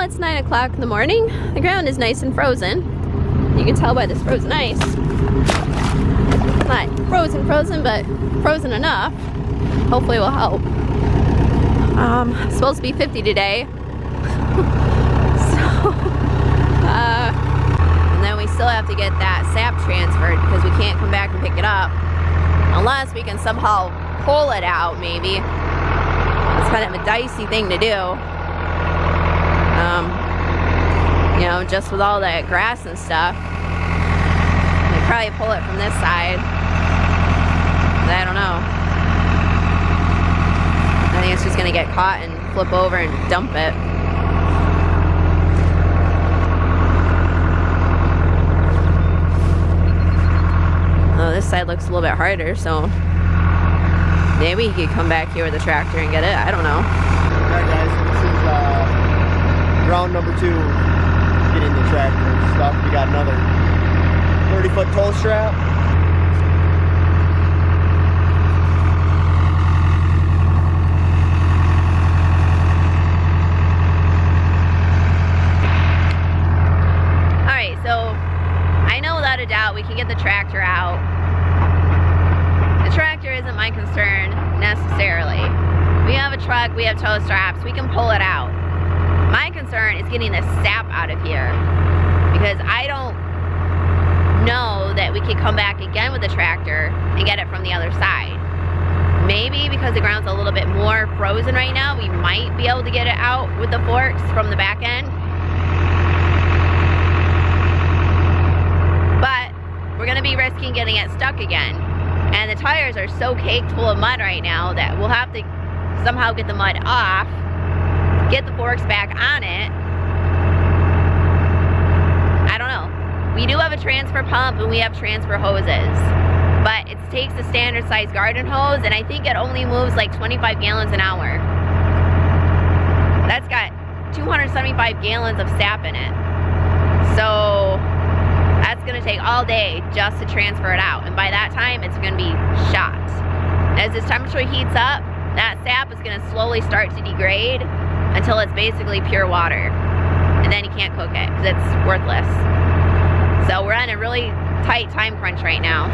Well, it's 9 o'clock in the morning. The ground is nice and frozen. You can tell by this frozen ice. Not frozen, but frozen enough. Hopefully it will help. It's supposed to be 50 today. And then we still have to get that sap transferred because we can't come back and pick it up unless we can somehow pull it out, maybe. It's kind of a dicey thing to do. You know, just with all that grass and stuff. We'd probably pull it from this side. But I don't know. I think it's just gonna get caught and flip over and dump it. Oh, this side looks a little bit harder, so maybe he could come back here with the tractor and get it. I don't know. Alright guys, this is round number 2, getting the tractor and stuff. We got another 30-foot tow strap. Alright, so I know without a doubt we can get the tractor out. The tractor isn't my concern necessarily. We have a truck, we have tow straps, we can pull it out. My concern is getting the sap out of here because I don't know that we could come back again with the tractor and get it from the other side. Maybe because the ground's a little bit more frozen right now, we might be able to get it out with the forks from the back end. But we're gonna be risking getting it stuck again. And the tires are so caked full of mud right now that we'll have to somehow get the mud off, get the forks back on it. I don't know. We do have a transfer pump and we have transfer hoses, but it takes a standard size garden hose and I think it only moves like 25 gallons an hour. That's got 275 gallons of sap in it. So that's gonna take all day just to transfer it out. And by that time, it's gonna be shot. As this temperature heats up, that sap is gonna slowly start to degrade until it's basically pure water. And then you can't cook it because it's worthless. So we're on a really tight time crunch right now.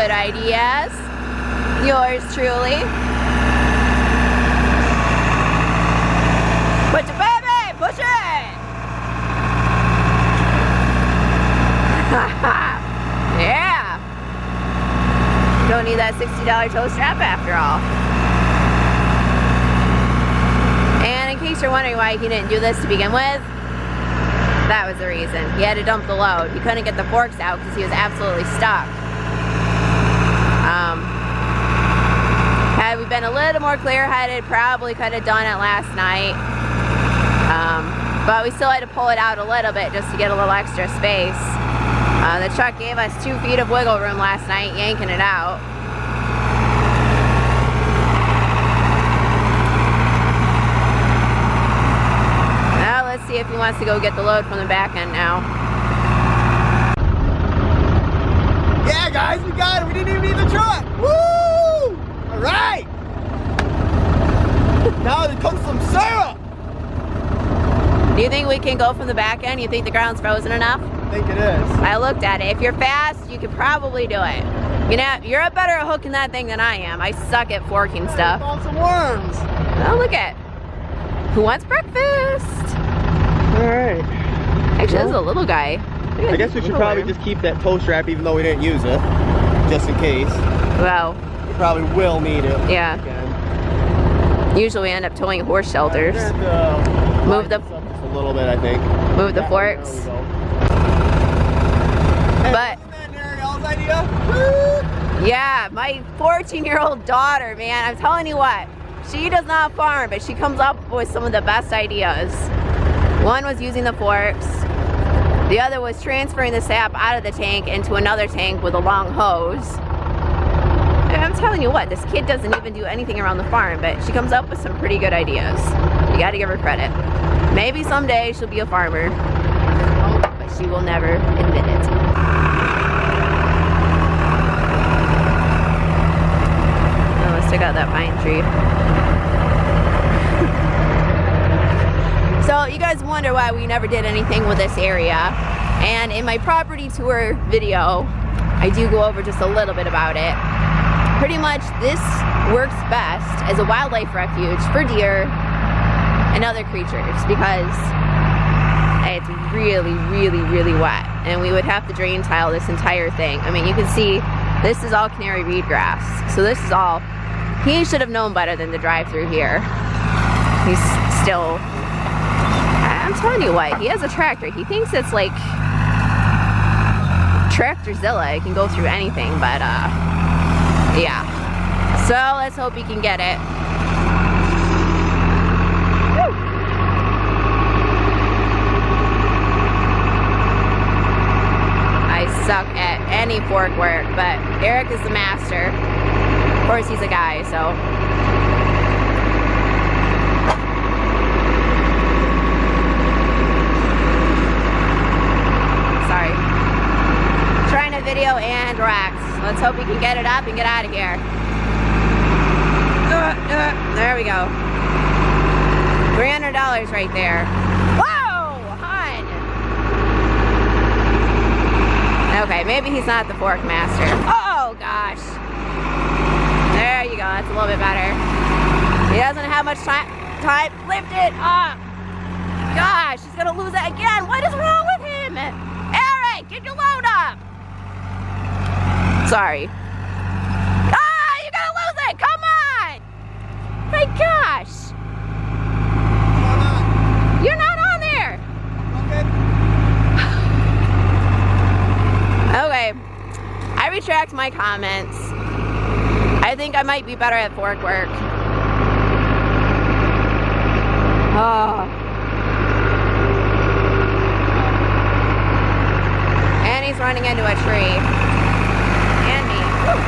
good ideas. Yours truly. Push it, baby! Push it! Yeah! Don't need that $60 tow strap after all. And in case you're wondering why he didn't do this to begin with, that was the reason. He had to dump the load. He couldn't get the forks out because he was absolutely stuck. Had we been a little more clear-headed, probably could have done it last night. But we still had to pull it out a little bit just to get a little extra space. The truck gave us 2 feet of wiggle room last night, yanking it out. Now let's see if he wants to go get the load from the back end now. Yeah, guys, we got it. We didn't even need the truck. Woo! All right. Now there comes some syrup. Do you think we can go from the back end? You think the ground's frozen enough? I think it is. I looked at it. If you're fast, you could probably do it. You know, you're better at hooking that thing than I am. I suck at forking stuff. I found some worms. Oh, look at. Who wants breakfast? All right. Actually, this is a little guy. I guess we should probably just keep that tow strap even though we didn't use it, just in case. Well, we probably will need it. Yeah. Again. Usually we end up towing horse shelters. Move the just a little bit, I think. Move the forks. Hey, But wasn't that Ariel's idea? yeah, my 14-year-old daughter, man, I'm telling you what, she does not farm, but she comes up with some of the best ideas. One was using the forks. The other was transferring the sap out of the tank into another tank with a long hose. And I'm telling you what, this kid doesn't even do anything around the farm, but she comes up with some pretty good ideas. You gotta give her credit. Maybe someday she'll be a farmer, but she will never admit it. Oh, let's check out that pine tree. So you guys wonder why we never did anything with this area. And in my property tour video, I do go over just a little bit about it. Pretty much this works best as a wildlife refuge for deer and other creatures because it's really, really, really wet. And we would have to drain tile this entire thing. I mean, you can see this is all canary reed grass. So this is all, he should have known better than to drive through here. He's still, I'm telling you what, he has a tractor. He thinks it's like Tractorzilla. It can go through anything, but yeah. So let's hope he can get it. Woo. I suck at any fork work, but Erik is the master. Of course, he's a guy, so. Sorry. Trying to video and Rex. Let's hope we can get it up and get out of here. There we go. $300 right there. Whoa, hon. Okay, maybe he's not the fork master. Oh gosh. There you go. That's a little bit better. He doesn't have much time. Lift it up. Gosh, he's gonna lose it again. What is wrong with him? Erik, get your load up. Sorry. Ah, you're gonna lose it. Come on. My gosh. You're not on there. Okay. I retract my comments. I think I might be better at fork work. Oh. And he's running into a tree. And me. Woo.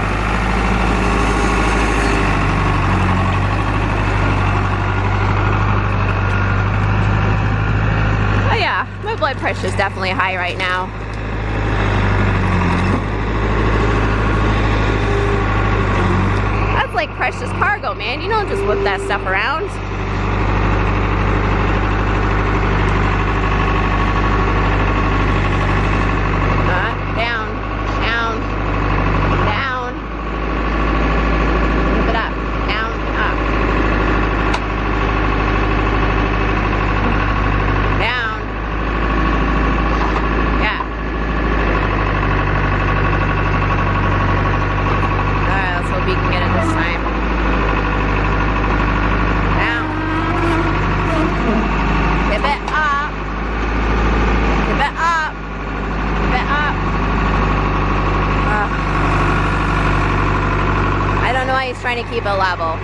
Oh yeah, my blood pressure is definitely high right now. That's like precious cargo, man. You don't just whip that stuff around. Down, down, down. trying to keep it level.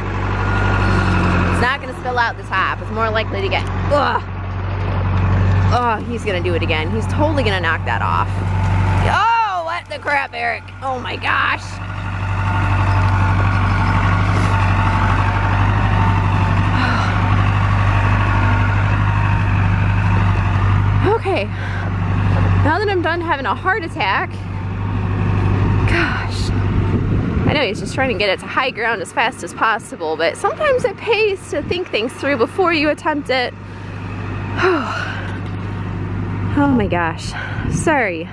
It's not gonna spill out the top. It's more likely to get, ugh. Oh, he's gonna do it again. He's totally gonna knock that off. Oh, what the crap, Eric? Oh my gosh. Okay, now that I'm done having a heart attack, gosh, I know he's just trying to get it to high ground as fast as possible, but sometimes it pays to think things through before you attempt it. Oh my gosh, sorry.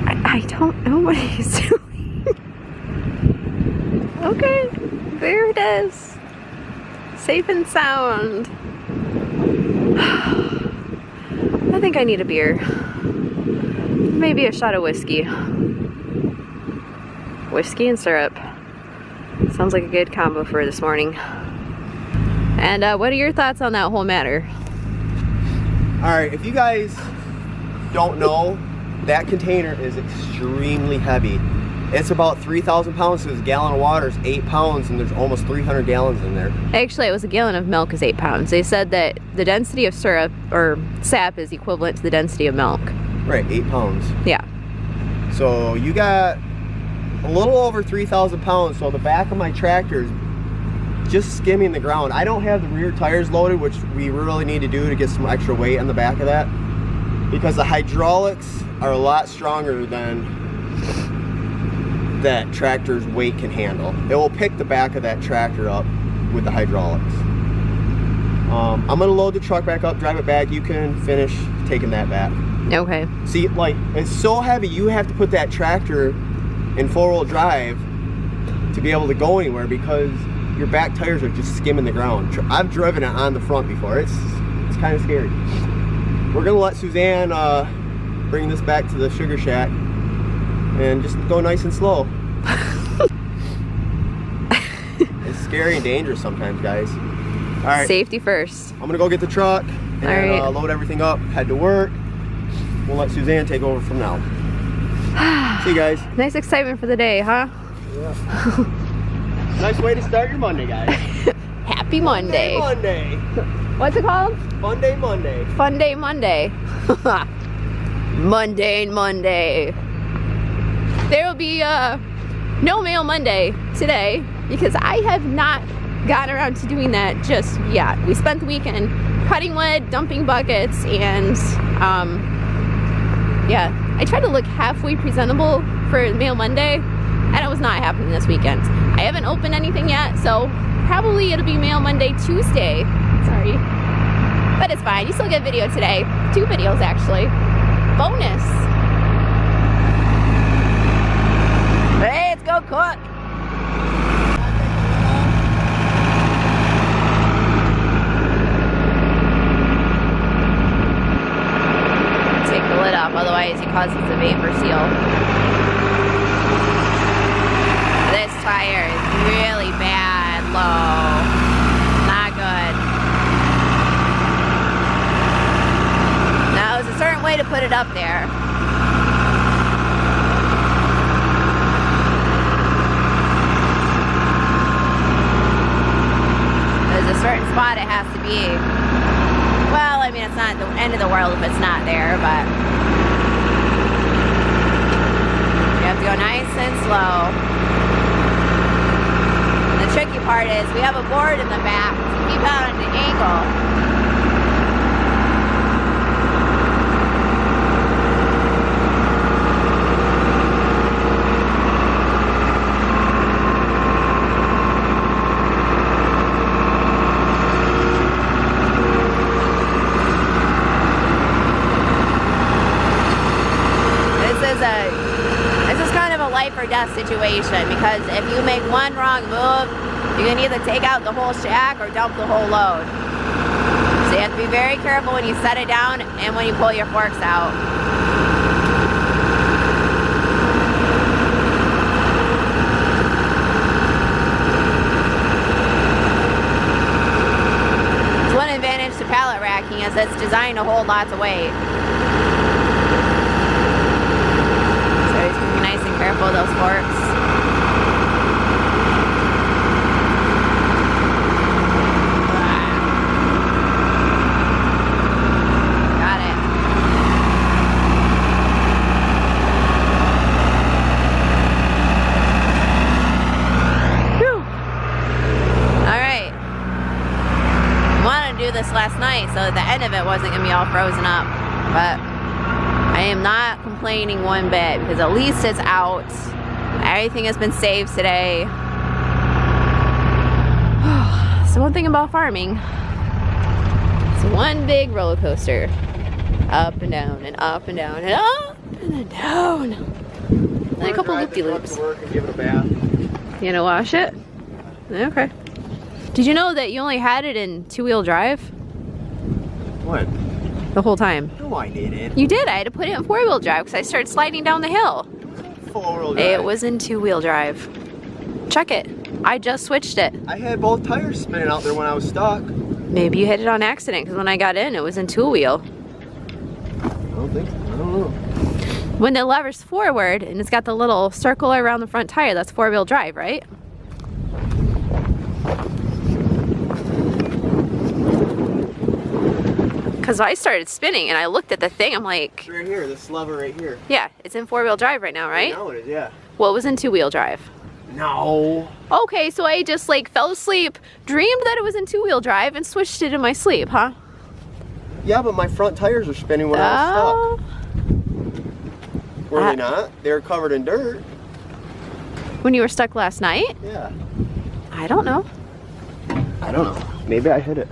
I don't know what he's doing. Okay, there it is. Safe and sound. I think I need a beer. Maybe a shot of whiskey. Whiskey and syrup. Sounds like a good combo for this morning. And what are your thoughts on that whole matter? Alright, if you guys don't know, that container is extremely heavy. It's about 3,000 pounds, so a gallon of water is 8 pounds, and there's almost 300 gallons in there. Actually, it was a gallon of milk is 8 pounds. They said that the density of syrup, or sap, is equivalent to the density of milk. Right, 8 pounds. Yeah. So you got a little over 3,000 pounds, so the back of my tractor is just skimming the ground. I don't have the rear tires loaded, which we really need to do to get some extra weight on the back of that, because the hydraulics are a lot stronger than that tractor's weight can handle. It will pick the back of that tractor up with the hydraulics. I'm gonna load the truck back up, drive it back. You can finish taking that back. Okay. See, like, it's so heavy, you have to put that tractor in 4-wheel drive to be able to go anywhere, because your back tires are just skimming the ground. I've driven it on the front before. It's kind of scary. We're gonna let Suzanne bring this back to the sugar shack and just go nice and slow. It's scary and dangerous sometimes, guys. All right. Safety first. I'm gonna go get the truck and load everything up, head to work. We'll let Suzanne take over from now. See you guys. Nice excitement for the day, huh? Yeah. Nice way to start your Monday, guys. Happy Monday. Monday. What's it called? Fun Day Monday. Fun Day Monday. Mundane Monday. There will be no mail Monday today because I have not gotten around to doing that just yet. We spent the weekend cutting wood, dumping buckets, and yeah, I tried to look halfway presentable for mail Monday, and it was not happening this weekend. I haven't opened anything yet, so probably it'll be mail Monday, Tuesday. Sorry. But it's fine. You still get video today. 2 videos, actually. Bonus. Hey, let's go cook. Take the lid off, otherwise it causes a vapor seal. This tire is really bad low. Not good. Now, there's a certain way to put it up there. There's a certain spot it has to be. Well, I mean, it's not the end of the world if it's not there, but you have to go nice and slow. And the tricky part is we have a board in the back to keep out at an angle. This is kind of a life or death situation, because if you make one wrong move, you can either take out the whole shack or dump the whole load. So you have to be very careful when you set it down and when you pull your forks out. So one advantage to pallet racking is it's designed to hold lots of weight. Careful of those forks. frozen up, but I am not complaining one bit because at least it's out. Everything has been saved today. So one thing about farming, it's one big roller coaster. Up and down and up and down and up and then down. And a couple loop-de-loops. Give it a bath. You gonna wash it? Okay. Did you know that you only had it in two-wheel drive? What? The whole time. No, I didn't. You did. I had to put it in four-wheel drive because I started sliding down the hill. Four-wheel drive. It was in two-wheel drive. Check it. I just switched it. I had both tires spinning out there when I was stuck. Maybe you hit it on accident because when I got in, it was in two-wheel. I don't think so. I don't know. When the lever's forward and it's got the little circle around the front tire, that's four-wheel drive, right? Because I started spinning and I looked at the thing, I'm like... It's right here, this lever right here. Yeah, it's in four-wheel drive right now, right? Now it is, yeah. What was in two-wheel drive? No. Okay, so I just like fell asleep, dreamed that it was in two-wheel drive, and switched it in my sleep, huh? Yeah, but my front tires are spinning when I was stuck. Were they not? They were covered in dirt. When you were stuck last night? Yeah. I don't know. I don't know. Maybe I hit it.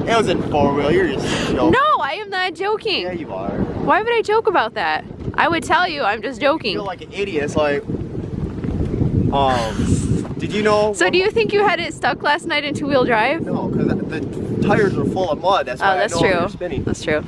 It was in four-wheel. You're just joking. No, I am not joking. Yeah, you are. Why would I joke about that? I would tell you I'm just I joking. feel like an idiot. It's like, did you know? So do you think you had it stuck last night in two-wheel drive? No, because the tires were full of mud. That's why Oh, that's I know true. they're spinning. That's true.